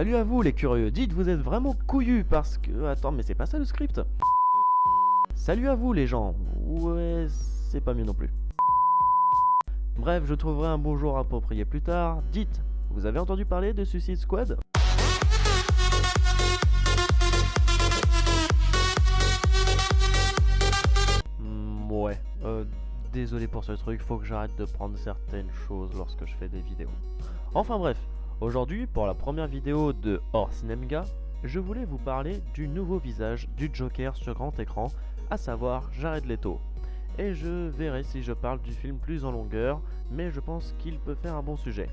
Salut à vous les curieux, dites vous êtes vraiment couillus parce que... Attends, mais c'est pas ça le script. Salut à vous les gens. Ouais, c'est pas mieux non plus. Bref, je trouverai un bonjour approprié plus tard. Dites, vous avez entendu parler de Suicide Squad ? Ouais, désolé pour ce truc, faut que j'arrête de prendre certaines choses lorsque je fais des vidéos. Enfin bref, aujourd'hui, pour la première vidéo de Hors Cinémga, je voulais vous parler du nouveau visage du Joker sur grand écran, à savoir Jared Leto. Et je verrai si je parle du film plus en longueur, mais je pense qu'il peut faire un bon sujet.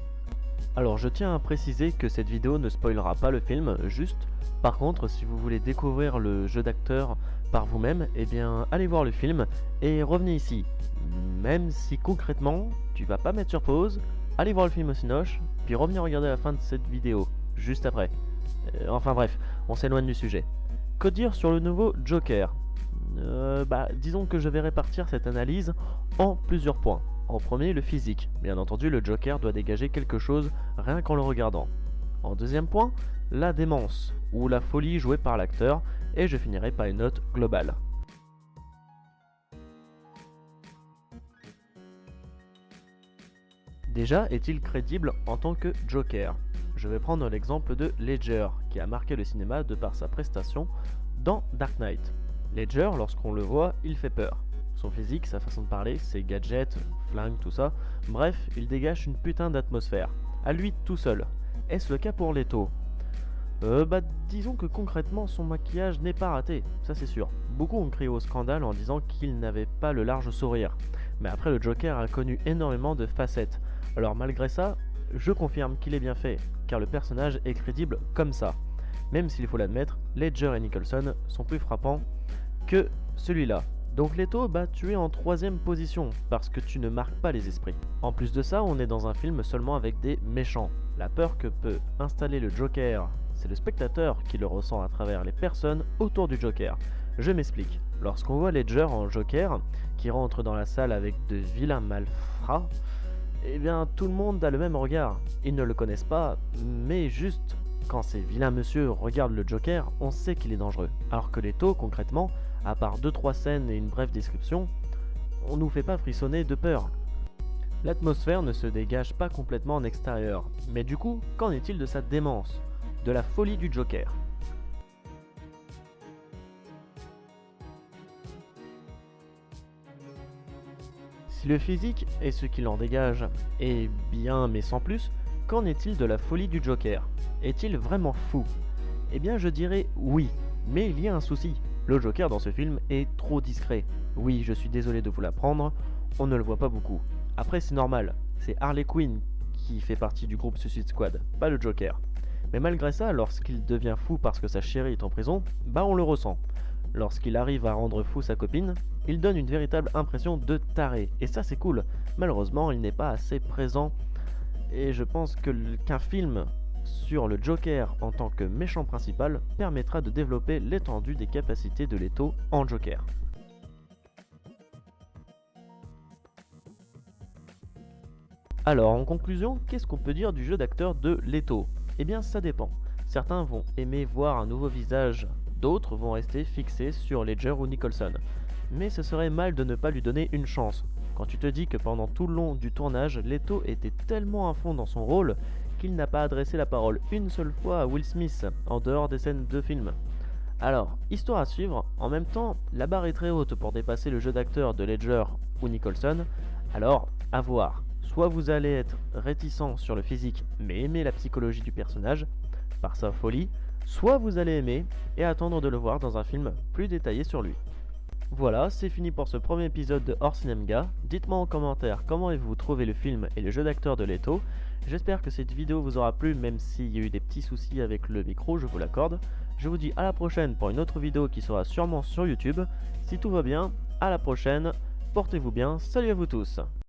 Alors je tiens à préciser que cette vidéo ne spoilera pas le film, juste par contre si vous voulez découvrir le jeu d'acteur par vous-même, eh bien allez voir le film et revenez ici. Même si concrètement tu vas pas mettre sur pause, allez voir le film au Cinoche, puis revenez regarder la fin de cette vidéo, juste après. Enfin bref, on s'éloigne du sujet. Que dire sur le nouveau Joker ? Disons que je vais répartir cette analyse en plusieurs points. En premier, le physique. Bien entendu, le Joker doit dégager quelque chose rien qu'en le regardant. En deuxième point, la démence, ou la folie jouée par l'acteur, et je finirai par une note globale. Déjà, est-il crédible en tant que Joker ? Je vais prendre l'exemple de Ledger, qui a marqué le cinéma de par sa prestation dans Dark Knight. Ledger, lorsqu'on le voit, il fait peur. Son physique, sa façon de parler, ses gadgets, flingues, tout ça, bref, il dégage une putain d'atmosphère. À lui tout seul. Est-ce le cas pour Leto ? Disons que concrètement, son maquillage n'est pas raté, ça c'est sûr. Beaucoup ont crié au scandale en disant qu'il n'avait pas le large sourire. Mais après, le Joker a connu énormément de facettes. Alors malgré ça, je confirme qu'il est bien fait, car le personnage est crédible comme ça. Même s'il faut l'admettre, Ledger et Nicholson sont plus frappants que celui-là. Donc Leto, tu es en 3ème position, parce que tu ne marques pas les esprits. En plus de ça, on est dans un film seulement avec des méchants. La peur que peut installer le Joker, c'est le spectateur qui le ressent à travers les personnes autour du Joker. Je m'explique. Lorsqu'on voit Ledger en Joker, qui rentre dans la salle avec de vilains malfrats, eh bien tout le monde a le même regard. Ils ne le connaissent pas, mais juste quand ces vilains monsieur regardent le Joker, on sait qu'il est dangereux. Alors que Leto, concrètement, à part 2-3 scènes et une brève description, on nous fait pas frissonner de peur. L'atmosphère ne se dégage pas complètement en extérieur, mais du coup, qu'en est-il de sa démence, de la folie du Joker ? Si le physique est ce qu'il en dégage, est bien mais sans plus, qu'en est-il de la folie du Joker ? Est-il vraiment fou ? Eh bien je dirais oui, mais il y a un souci. Le Joker dans ce film est trop discret. Oui, je suis désolé de vous l'apprendre, on ne le voit pas beaucoup. Après c'est normal, c'est Harley Quinn qui fait partie du groupe Suicide Squad, pas le Joker. Mais malgré ça, lorsqu'il devient fou parce que sa chérie est en prison, on le ressent. Lorsqu'il arrive à rendre fou sa copine, il donne une véritable impression de taré, et ça c'est cool. Malheureusement, il n'est pas assez présent, et je pense qu'un film sur le Joker en tant que méchant principal permettra de développer l'étendue des capacités de Leto en Joker. Alors en conclusion, qu'est-ce qu'on peut dire du jeu d'acteur de Leto ? Eh bien ça dépend. Certains vont aimer voir un nouveau visage, d'autres vont rester fixés sur Ledger ou Nicholson. Mais ce serait mal de ne pas lui donner une chance. Quand tu te dis que pendant tout le long du tournage, Leto était tellement à fond dans son rôle qu'il n'a pas adressé la parole une seule fois à Will Smith, en dehors des scènes de film. Alors, histoire à suivre, en même temps, la barre est très haute pour dépasser le jeu d'acteur de Ledger ou Nicholson, alors à voir. Soit vous allez être réticent sur le physique, mais aimer la psychologie du personnage, par sa folie, soit vous allez aimer et attendre de le voir dans un film plus détaillé sur lui. Voilà, c'est fini pour ce premier épisode de Hors Cinémga. Dites-moi en commentaire comment avez-vous trouvé le film et le jeu d'acteur de Leto. J'espère que cette vidéo vous aura plu, même s'il y a eu des petits soucis avec le micro, je vous l'accorde. Je vous dis à la prochaine pour une autre vidéo qui sera sûrement sur YouTube. Si tout va bien, à la prochaine, portez-vous bien, salut à vous tous.